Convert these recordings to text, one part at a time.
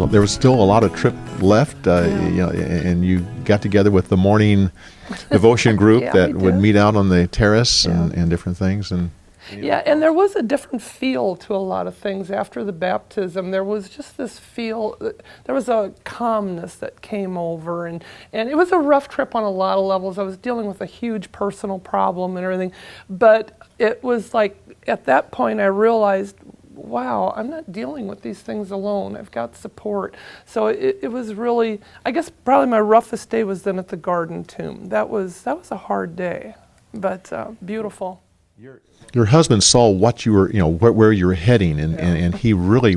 There was still a lot of trip left, and you got together with the morning devotion group that would meet out on the terrace and different things. And and there was a different feel to a lot of things after the baptism. There was just this feel, there was a calmness that came over, and it was a rough trip on a lot of levels. I was dealing with a huge personal problem and everything, but it was like at that point I realized, wow, I'm not dealing with these things alone. I've got support. So it was really, I guess probably my roughest day was then at the Garden Tomb. That was a hard day, but beautiful. Your husband saw what you were, where you were heading, and he really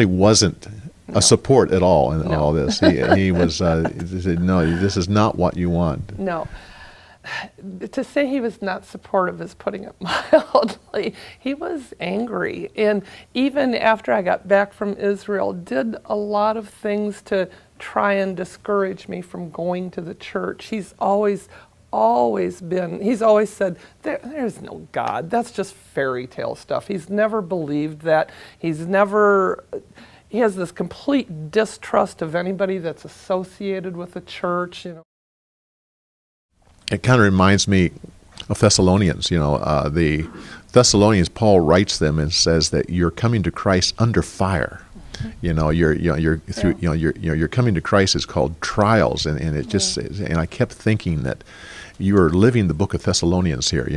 wasn't a support at all in all this. He was he said, no, this is not what you want. No. To say he was not supportive is putting it mildly. He was angry, and even after I got back from Israel, did a lot of things to try and discourage me from going to the church. He's always said, there's no God. That's just fairy tale stuff. He's never believed that. He has this complete distrust of anybody that's associated with the church, It kind of reminds me of Thessalonians. The Thessalonians, Paul writes them and says that you're coming to Christ under fire. You're coming to Christ is called trials, and it just and I kept thinking that you are living the book of Thessalonians here.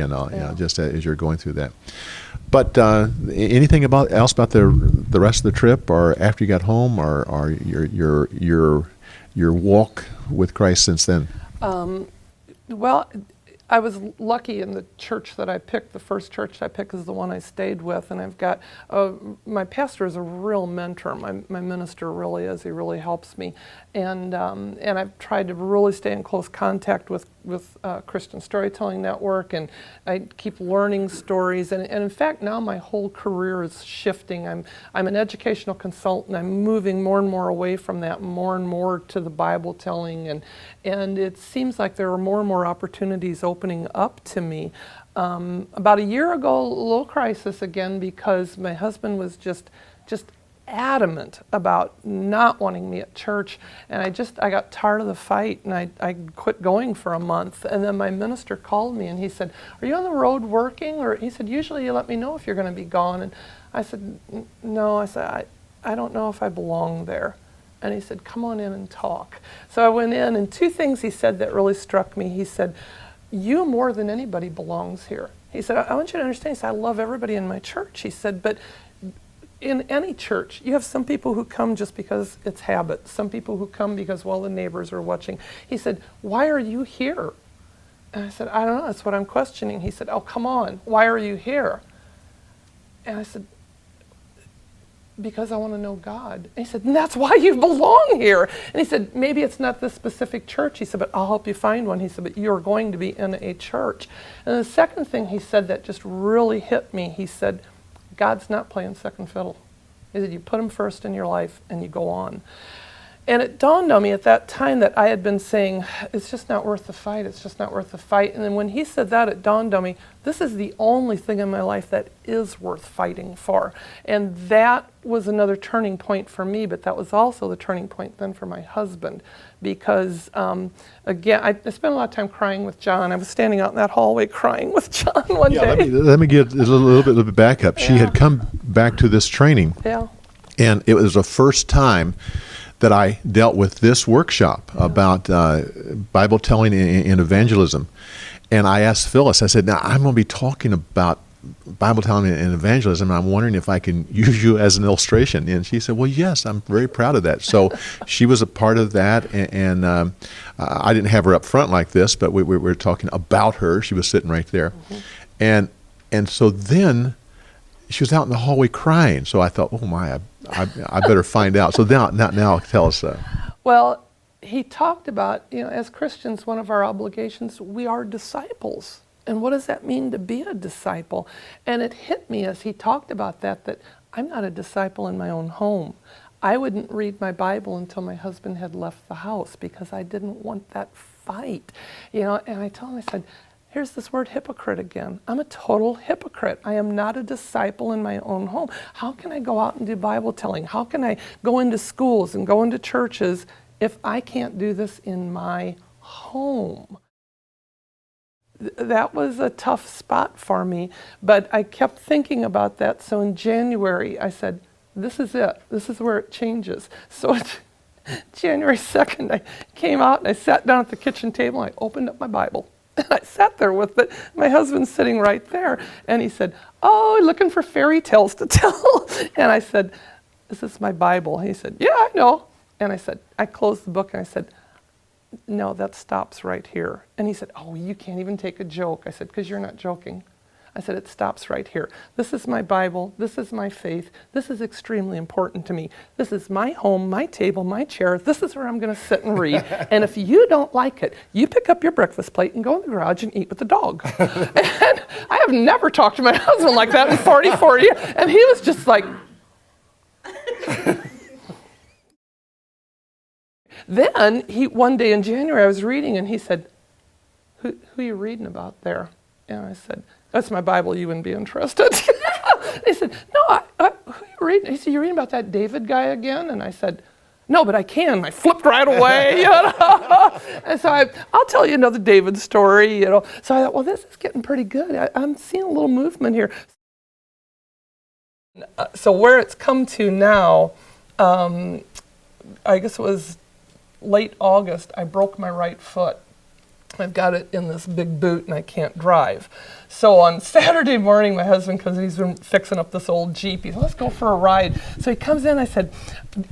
Just as you're going through that. But anything else about the rest of the trip, or after you got home, or your walk with Christ since then? Well, I was lucky in the church that I picked. The first church I picked is the one I stayed with, and I've got my pastor is a real mentor. My minister really is. He really helps me, and I've tried to really stay in close contact with Christian Storytelling Network, and I keep learning stories. And in fact, now my whole career is shifting. I'm an educational consultant. I'm moving more and more away from that, more and more to the Bible telling, and it seems like there are more and more opportunities opening up to me. About a year ago, a little crisis again, because my husband was just adamant about not wanting me at church, and I got tired of the fight, and I quit going for a month. And then my minister called me and he said, "Are you on the road working?" Or he said, "Usually you let me know if you're going to be gone." And I said, "No." I said, I don't know if I belong there. And he said, "Come on in and talk." So I went in, and two things he said that really struck me. He said, "You more than anybody belongs here." He said, "I want you to understand," he said, "I love everybody in my church." He said, "But in any church, you have some people who come just because it's habit, some people who come because, well, the neighbors are watching." He said, "Why are you here?" And I said, "I don't know, that's what I'm questioning." He said, "Oh, come on, why are you here?" And I said, "Because I want to know God." And he said, "And that's why you belong here." And he said, "Maybe it's not this specific church." He said, "But I'll help you find one." He said, "But you're going to be in a church." And the second thing he said that just really hit me, he said, "God's not playing second fiddle." He said, "You put him first in your life and you go on." And it dawned on me at that time that I had been saying, it's just not worth the fight, it's just not worth the fight. And then when he said that, it dawned on me, this is the only thing in my life that is worth fighting for. And that was another turning point for me, but that was also the turning point then for my husband. Because, again, I spent a lot of time crying with John. I was standing out in that hallway crying with John one day. Let me get a little bit of backup. She had come back to this training, and it was the first time that I dealt with this workshop about Bible telling and evangelism. And I asked Phyllis, I said, "Now I'm going to be talking about Bible telling and evangelism, and I'm wondering if I can use you as an illustration." And she said, "Well, yes, I'm very proud of that." So she was a part of that, and I didn't have her up front like this, but we were talking about her. She was sitting right there. And so then she was out in the hallway crying. So I thought, oh my, I better find out. So now tell us. Well, he talked about, as Christians, one of our obligations, we are disciples. And what does that mean to be a disciple? And it hit me as he talked about that I'm not a disciple in my own home. I wouldn't read my Bible until my husband had left the house because I didn't want that fight. And I told him, I said, here's this word hypocrite again. I'm a total hypocrite. I am not a disciple in my own home. How can I go out and do Bible telling? How can I go into schools and go into churches if I can't do this in my home? That was a tough spot for me, but I kept thinking about that. So in January, I said, this is it. This is where it changes. So January 2nd, I came out and I sat down at the kitchen table and I opened up my Bible. And I sat there with it. My husband's sitting right there. And he said, oh, looking for fairy tales to tell. And I said, this is my Bible. He said, yeah, I know. And I said, I closed the book and I said, no, that stops right here. And he said, oh, you can't even take a joke. I said, because you're not joking. I said, it stops right here. This is my Bible. This is my faith. This is extremely important to me. This is my home, my table, my chair. This is where I'm going to sit and read. And if you don't like it, you pick up your breakfast plate and go in the garage and eat with the dog. And I have never talked to my husband like that in 44 years. And he was just like... Then, one day in January, I was reading, and he said, who are you reading about there? And I said, that's my Bible, you wouldn't be interested. He said, no, who are you reading? He said, you're reading about that David guy again? And I said, no, but I can. I flipped right away, And so I'll tell you another David story, So I thought, well, this is getting pretty good. I'm seeing a little movement here. So where it's come to now, I guess it was late August, I broke my right foot. I've got it in this big boot and I can't drive. So on Saturday morning, my husband comes in, he's been fixing up this old Jeep. He said, let's go for a ride. So he comes in, I said,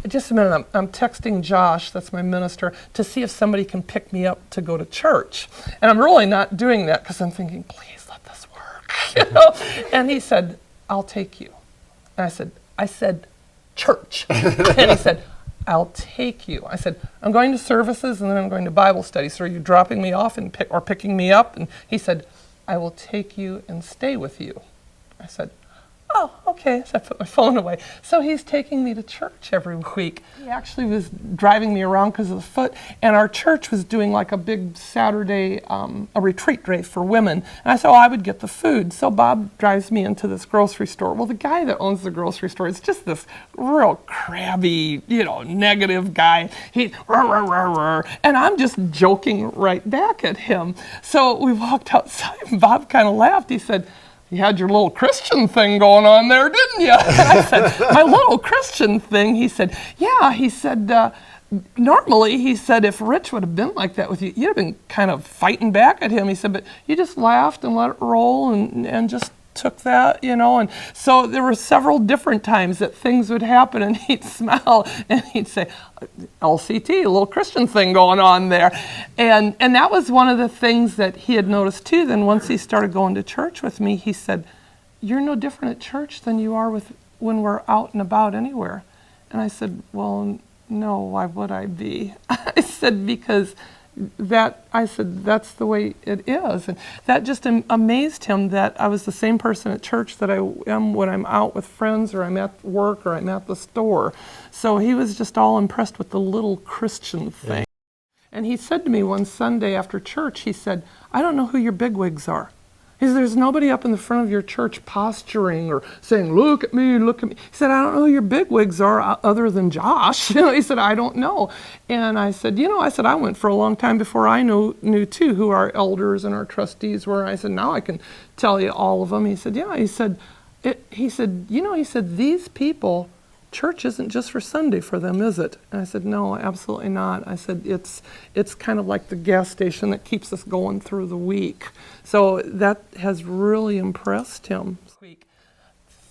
just a minute, I'm texting Josh, that's my minister, to see if somebody can pick me up to go to church. And I'm really not doing that because I'm thinking, please let this work. And he said, I'll take you. And I said, church. And he said, I'll take you. I said, I'm going to services and then I'm going to Bible study. So are you dropping me off and picking me up? And he said, I will take you and stay with you. I said, oh, okay. So I put my phone away. So he's taking me to church every week. He actually was driving me around because of the foot. And our church was doing like a big Saturday, a retreat day for women. And I said, oh, I would get the food. So Bob drives me into this grocery store. Well, the guy that owns the grocery store is just this real crabby, negative guy. He, rah, rah, rah, rah. And I'm just joking right back at him. So we walked outside and Bob kind of laughed. He said, you had your little Christian thing going on there, didn't you? I said, my little Christian thing? He said, yeah. He said, normally, he said, if Rich would have been like that with you, you'd have been kind of fighting back at him. He said, but you just laughed and let it roll and just took that, And so there were several different times that things would happen and he'd smile and he'd say, LCT, a little Christian thing going on there. And that was one of the things that he had noticed too. Then once he started going to church with me, he said, you're no different at church than you are when we're out and about anywhere. And I said, well, no, why would I be? I said, because that's the way it is. And that just amazed him that I was the same person at church that I am when I'm out with friends or I'm at work or I'm at the store. So he was just all impressed with the little Christian thing. And he said to me one Sunday after church, he said, I don't know who your bigwigs are. He said, there's nobody up in the front of your church posturing or saying, look at me, look at me. He said, I don't know who your bigwigs are other than Josh. He said, I don't know. And I said, I went for a long time before I knew too who our elders and our trustees were. I said, now I can tell you all of them. He said, yeah. He said, these people, church isn't just for Sunday for them, is it? And I said, no, absolutely not. I said, it's kind of like the gas station that keeps us going through the week. So that has really impressed him.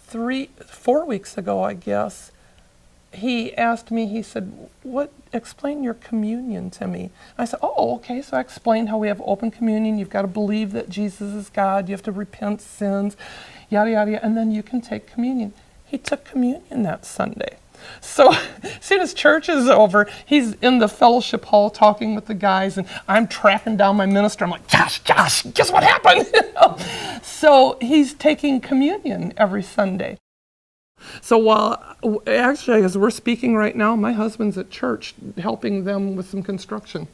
4 weeks ago, I guess, he asked me, he said, explain your communion to me. I said, oh, okay. So I explained how we have open communion. You've got to believe that Jesus is God. You have to repent sins, yada, yada, yada, and then you can take communion. He took communion that Sunday. So as soon as church is over, he's in the fellowship hall talking with the guys, and I'm tracking down my minister. I'm like, Josh, guess what happened? So he's taking communion every Sunday. So actually, as we're speaking right now, my husband's at church helping them with some construction.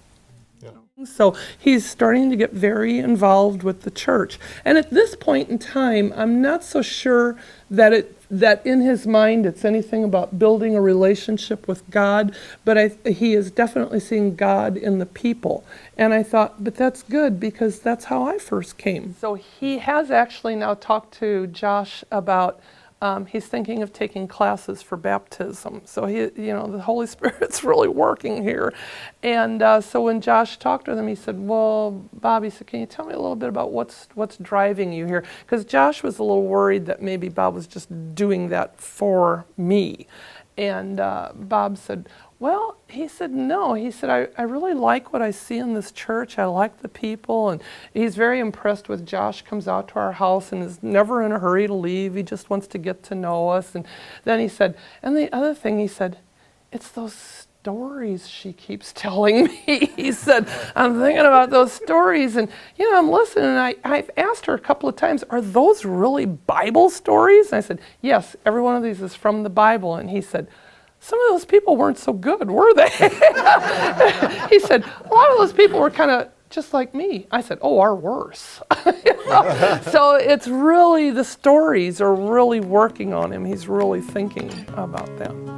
So he's starting to get very involved with the church. And at this point in time, I'm not so sure that in his mind it's anything about building a relationship with God, but he is definitely seeing God in the people. And I thought, but that's good because that's how I first came. So he has actually now talked to Josh about he's thinking of taking classes for baptism. So the Holy Spirit's really working here. And so when Josh talked to them, he said, well, Bob, he said, can you tell me a little bit about what's driving you here? Because Josh was a little worried that maybe Bob was just doing that for me. And Bob said, well, he said, no. He said, I really like what I see in this church. I like the people. And he's very impressed with Josh comes out to our house and is never in a hurry to leave. He just wants to get to know us. And then he said, and the other thing he said, it's those stories she keeps telling me. He said, I'm thinking about those stories. And, I'm listening. And I've asked her a couple of times, are those really Bible stories? And I said, yes, every one of these is from the Bible. And he said, some of those people weren't so good, were they? He said, a lot of those people were kind of just like me. I said, are worse. So it's really, the stories are really working on him. He's really thinking about them.